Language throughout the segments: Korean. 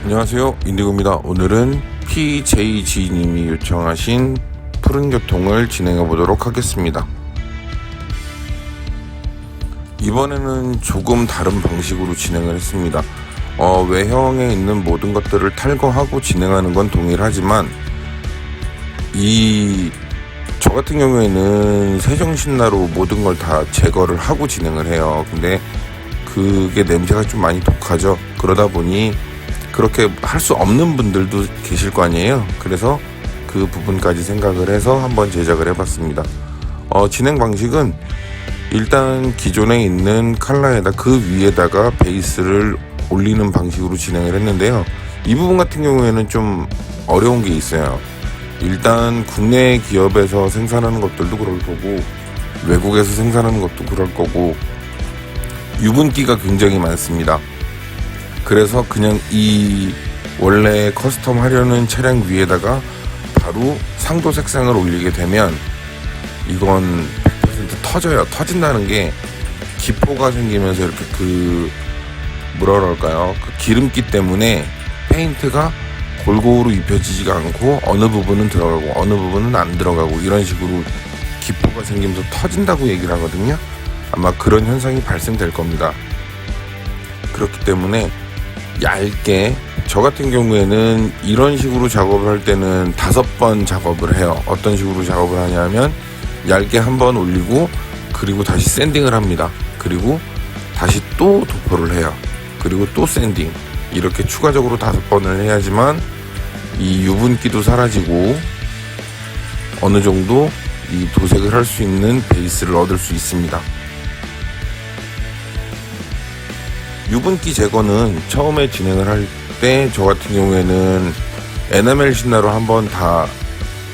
안녕하세요, 인디고입니다. 오늘은 PJG님이 요청하신 푸른 교통을 진행해 보도록 하겠습니다. 이번에는 조금 다른 방식으로 진행을 했습니다. 외형에 있는 모든 것들을 탈거하고 진행하는 건 동일하지만 저 같은 경우에는 세정신나로 모든 걸 다 제거를 하고 진행을 해요. 근데 그게 냄새가 좀 많이 독하죠. 그러다 보니 그렇게 할 수 없는 분들도 계실 거 아니에요. 그래서 그 부분까지 생각을 해서 한번 제작을 해봤습니다. 진행 방식은 일단 기존에 있는 컬러에다 그 위에다가 베이스를 올리는 방식으로 진행을 했는데요. 이 부분 같은 경우에는 좀 어려운 게 있어요. 일단 국내 기업에서 생산하는 것들도 그럴 거고 외국에서 생산하는 것도 그럴 거고 유분기가 굉장히 많습니다. 그래서 그냥 이 원래 커스텀 하려는 차량 위에다가 바로 상도 색상을 올리게 되면 이건 100% 터져요. 터진다는 게 기포가 생기면서 이렇게 뭐라 그럴까요? 그 기름기 때문에 페인트가 골고루 입혀지지가 않고 어느 부분은 들어가고 어느 부분은 안 들어가고 이런 식으로 기포가 생기면서 터진다고 얘기를 하거든요. 아마 그런 현상이 발생될 겁니다. 그렇기 때문에 얇게, 저 같은 경우에는 이런 식으로 작업을 할 때는 5번 작업을 해요. 어떤 식으로 작업을 하냐면 얇게 한번 올리고 그리고 다시 샌딩을 합니다. 그리고 다시 또 도포를 해요. 그리고 또 샌딩, 이렇게 추가적으로 5번을 해야지만 이 유분기도 사라지고 어느 정도 이 도색을 할 수 있는 베이스를 얻을 수 있습니다. 유분기 제거는 처음에 진행을 할 때 저 같은 경우에는 에나멜 신나로 한번 다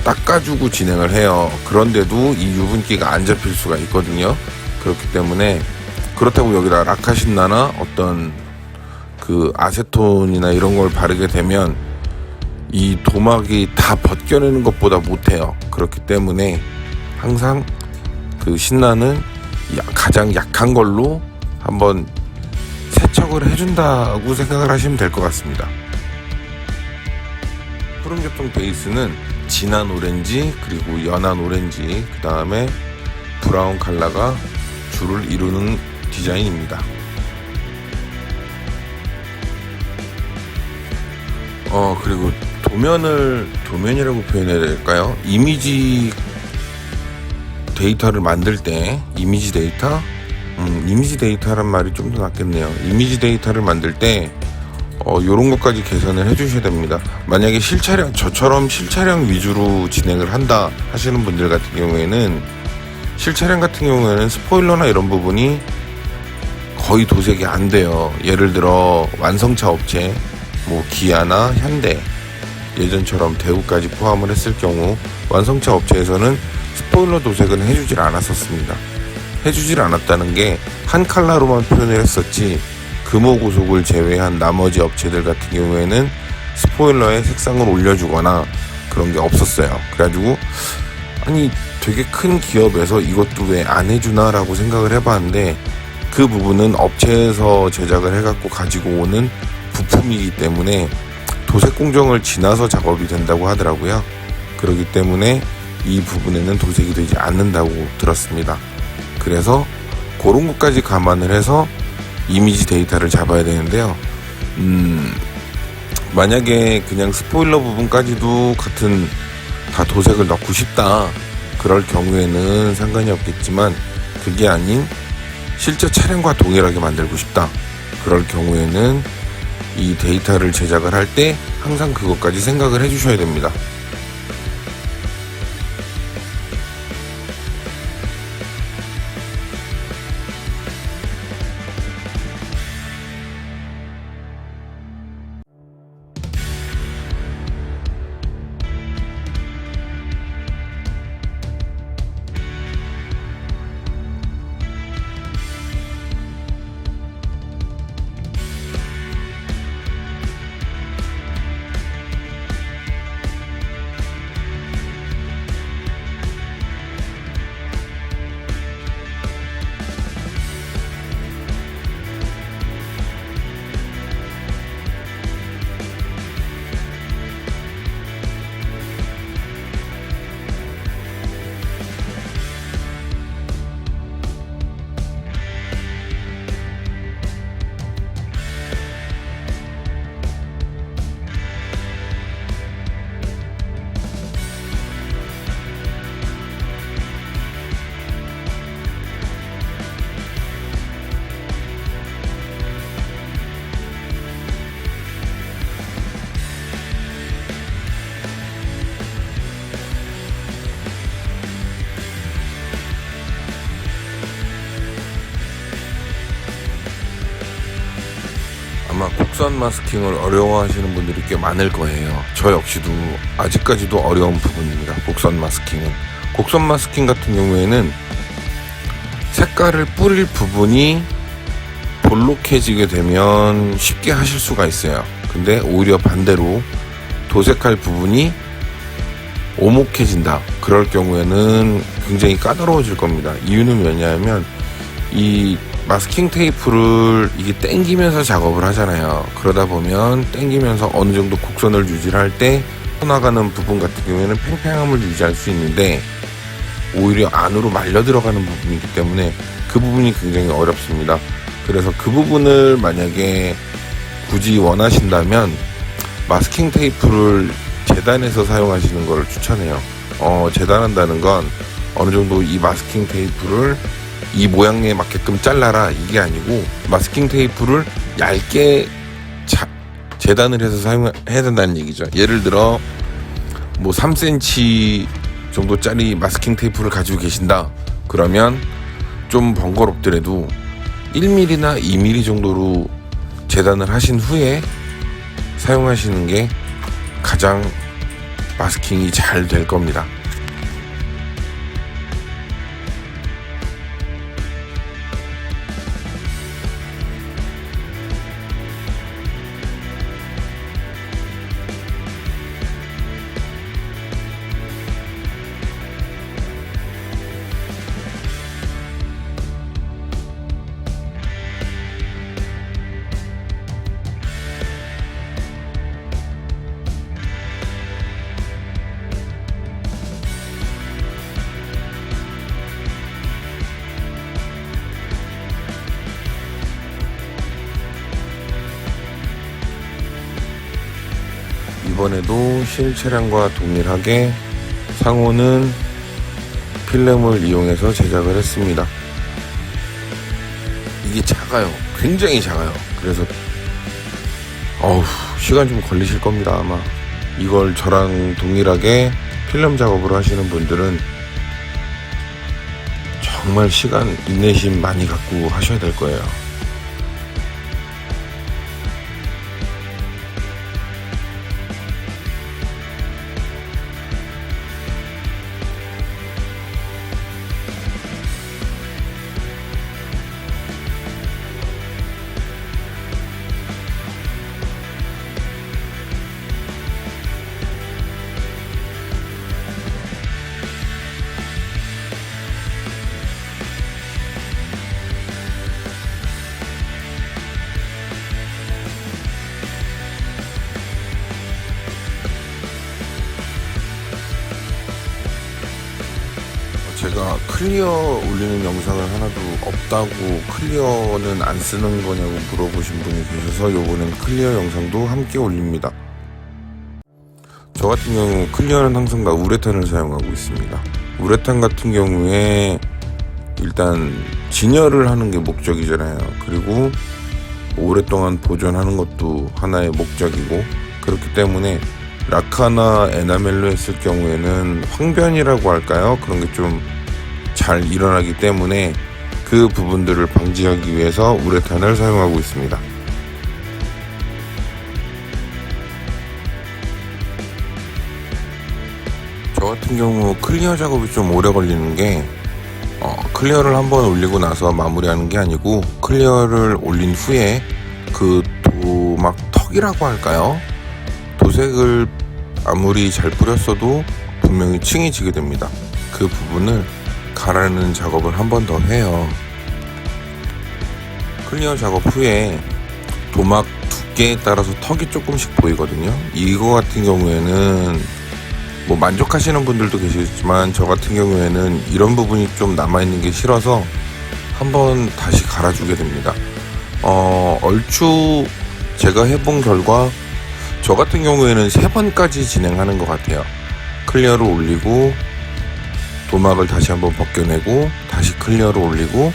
닦아주고 진행을 해요. 그런데도 이 유분기가 안 잡힐 수가 있거든요. 그렇기 때문에 그렇다고 여기다 라카 신나나 어떤 그 아세톤이나 이런 걸 바르게 되면 이 도막이 다 벗겨내는 것보다 못해요. 그렇기 때문에 항상 그 신나는 가장 약한 걸로 한번 세척을 해준다고 생각을 하시면 될 것 같습니다. 푸른교통 베이스는 진한 오렌지, 그리고 연한 오렌지, 그 다음에 브라운 컬러가 주를 이루는 디자인입니다. 그리고 도면이라고 표현해야 될까요? 이미지 데이터를 만들 때, 이미지 데이터란 말이 좀 더 낫겠네요. 이미지 데이터를 만들 때 요런 것까지 계산을 해주셔야 됩니다. 만약에 저처럼 실차량 위주로 진행을 한다 하시는 분들 같은 경우에는, 실차량 같은 경우에는 스포일러나 이런 부분이 거의 도색이 안 돼요. 예를 들어 완성차 업체, 기아나 현대, 예전처럼 대우까지 포함을 했을 경우 완성차 업체에서는 스포일러 도색은 해주질 않았었습니다. 해주질 않았다는 게 한 컬러로만 표현을 했었지, 금호고속을 제외한 나머지 업체들 같은 경우에는 스포일러에 색상을 올려주거나 그런 게 없었어요. 그래가지고 아니 되게 큰 기업에서 이것도 왜 안 해주나 라고 생각을 해봤는데, 그 부분은 업체에서 제작을 해갖고 가지고 오는 부품이기 때문에 도색 공정을 지나서 작업이 된다고 하더라고요. 그렇기 때문에 이 부분에는 도색이 되지 않는다고 들었습니다. 그래서 그런 것까지 감안을 해서 이미지 데이터를 잡아야 되는데요. 만약에 그냥 스포일러 부분까지도 같은 다 도색을 넣고 싶다, 그럴 경우에는 상관이 없겠지만, 그게 아닌 실제 차량과 동일하게 만들고 싶다, 그럴 경우에는 이 데이터를 제작을 할 때 항상 그것까지 생각을 해주셔야 됩니다. 아마 곡선 마스킹을 어려워하시는 분들이 꽤 많을 거예요. 저 역시도 아직까지도 어려운 부분입니다. 곡선 마스킹은. 곡선 마스킹 같은 경우에는 색깔을 뿌릴 부분이 볼록해지게 되면 쉽게 하실 수가 있어요. 근데 오히려 반대로 도색할 부분이 오목해진다. 그럴 경우에는 굉장히 까다로워질 겁니다. 이유는 뭐냐면 이 마스킹 테이프를 이게 당기면서 작업을 하잖아요. 그러다 보면 당기면서 어느 정도 곡선을 유지할 때 나가는 부분 같은 경우에는 팽팽함을 유지할 수 있는데 오히려 안으로 말려 들어가는 부분이기 때문에 그 부분이 굉장히 어렵습니다. 그래서 그 부분을 만약에 굳이 원하신다면 마스킹 테이프를 재단해서 사용하시는 걸 추천해요. 재단한다는 건 어느 정도 이 마스킹 테이프를 이 모양에 맞게끔 잘라라 이게 아니고 마스킹 테이프를 얇게 재단을 해서 사용해야 된다는 얘기죠. 예를 들어 뭐 3cm 정도짜리 마스킹 테이프를 가지고 계신다. 그러면 좀 번거롭더라도 1mm나 2mm 정도로 재단을 하신 후에 사용하시는 게 가장 마스킹이 잘 될 겁니다. 이번에도 실차량과 동일하게 상호는 필름을 이용해서 제작을 했습니다. 이게 작아요. 굉장히 작아요. 그래서 시간 좀 걸리실 겁니다. 아마 이걸 저랑 동일하게 필름 작업을 하시는 분들은 정말 시간 인내심 많이 갖고 하셔야 될 거예요. 제가 클리어 올리는 영상을 하나도 없다고 클리어는 안 쓰는 거냐고 물어보신 분이 계셔서 요번엔 클리어 영상도 함께 올립니다. 저 같은 경우 클리어는 항상 다 우레탄을 사용하고 있습니다. 우레탄 같은 경우에 일단 진열을 하는 게 목적이잖아요. 그리고 오랫동안 보존하는 것도 하나의 목적이고, 그렇기 때문에 라카나 에나멜로 했을 경우에는 황변이라고 할까요? 그런 게 좀 잘 일어나기 때문에 그 부분들을 방지하기 위해서 우레탄을 사용하고 있습니다. 저 같은 경우 클리어 작업이 좀 오래 걸리는 게 클리어를 한번 올리고 나서 마무리하는 게 아니고, 클리어를 올린 후에 그 도막 턱이라고 할까요? 도색을 아무리 잘 뿌렸어도 분명히 층이 지게 됩니다. 그 부분을 가라는 작업을 한 번 더 해요. 클리어 작업 후에 도막 두께에 따라서 턱이 조금씩 보이거든요. 이거 같은 경우에는 뭐 만족하시는 분들도 계시겠지만, 저 같은 경우에는 이런 부분이 좀 남아있는 게 싫어서 한번 다시 갈아주게 됩니다. 얼추 제가 해본 결과 저 같은 경우에는 3번까지 진행하는 것 같아요. 클리어를 올리고 도막을 다시 한번 벗겨내고 다시 클리어를 올리고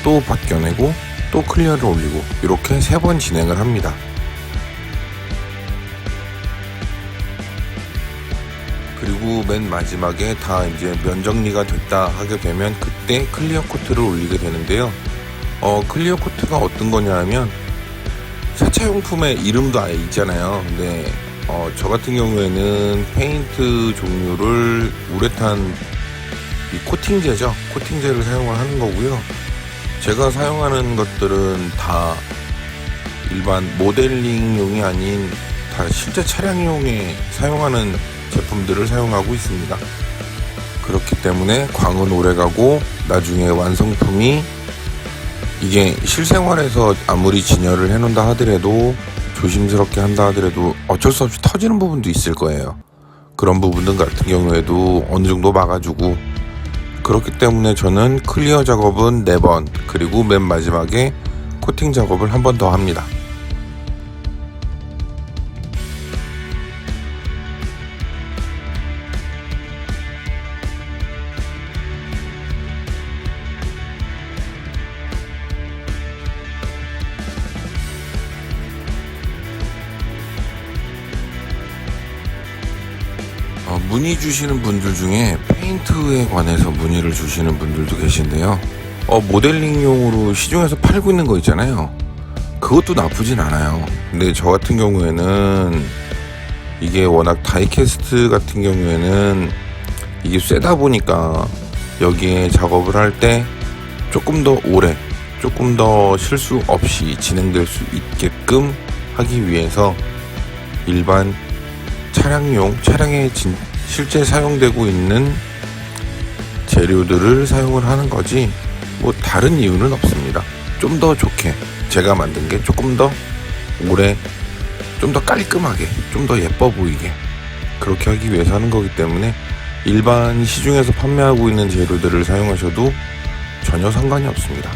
또 벗겨내고 또 클리어를 올리고, 이렇게 3번 진행을 합니다. 그리고 맨 마지막에 다 이제 면 정리가 됐다 하게 되면 그때 클리어 코트를 올리게 되는데요. 클리어 코트가 어떤 거냐 하면 세차용품의 이름도 아예 있잖아요. 근데 저 같은 경우에는 페인트 종류를 우레탄 이 코팅제죠. 코팅제를 사용을 하는 거고요. 제가 사용하는 것들은 다 일반 모델링용이 아닌 다 실제 차량용에 사용하는 제품들을 사용하고 있습니다. 그렇기 때문에 광은 오래가고 나중에 완성품이 이게 실생활에서 아무리 진열을 해놓는다 하더라도 조심스럽게 한다 하더라도 어쩔 수 없이 터지는 부분도 있을 거예요. 그런 부분들 같은 경우에도 어느 정도 막아주고, 그렇기 때문에 저는 클리어 작업은 4번, 그리고 맨 마지막에 코팅 작업을 한 번 더 합니다. 문의 주시는 분들 중에 페인트에 관해서 문의를 주시는 분들도 계신데요. 모델링용으로 시중에서 팔고 있는 거 있잖아요. 그것도 나쁘진 않아요. 근데 저 같은 경우에는 이게 워낙 다이캐스트 같은 경우에는 이게 쎄다 보니까 여기에 작업을 할 때 조금 더 오래, 조금 더 실수 없이 진행될 수 있게끔 하기 위해서 일반 차량에 실제 사용되고 있는 재료들을 사용을 하는 거지 뭐 다른 이유는 없습니다. 좀 더 좋게 제가 만든 게 조금 더 오래, 좀 더 깔끔하게, 좀 더 예뻐 보이게 그렇게 하기 위해서 하는 거기 때문에 일반 시중에서 판매하고 있는 재료들을 사용하셔도 전혀 상관이 없습니다.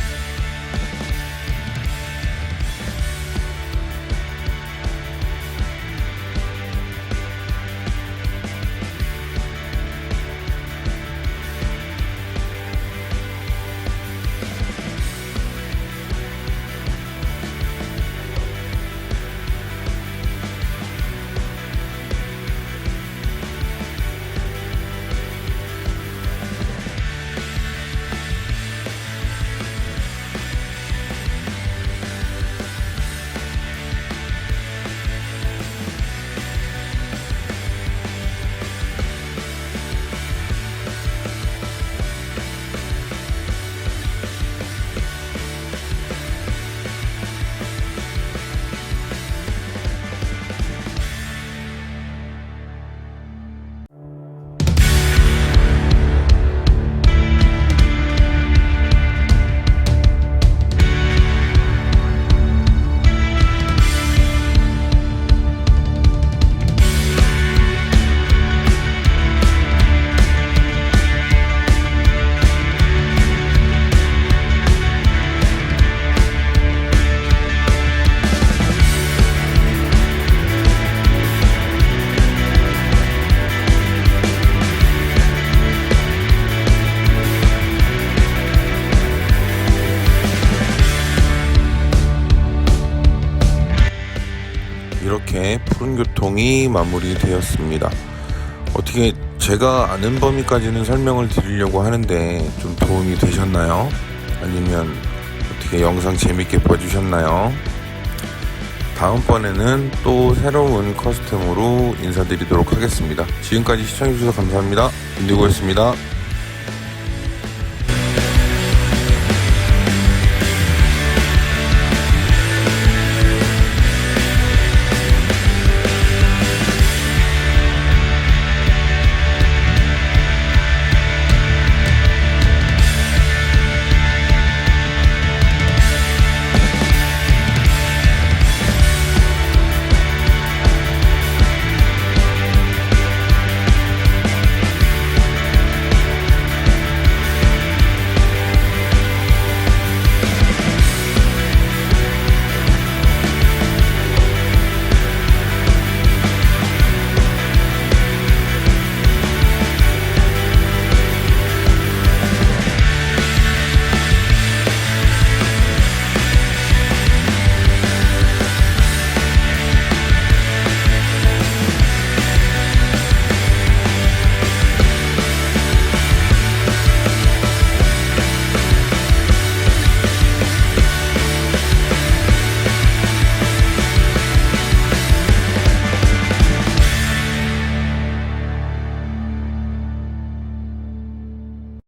이렇게 푸른 교통이 마무리되었습니다. 어떻게 제가 아는 범위까지는 설명을 드리려고 하는데 좀 도움이 되셨나요? 아니면 어떻게 영상 재밌게 봐주셨나요? 다음번에는 또 새로운 커스텀으로 인사드리도록 하겠습니다. 지금까지 시청해주셔서 감사합니다. 인디고였습니다.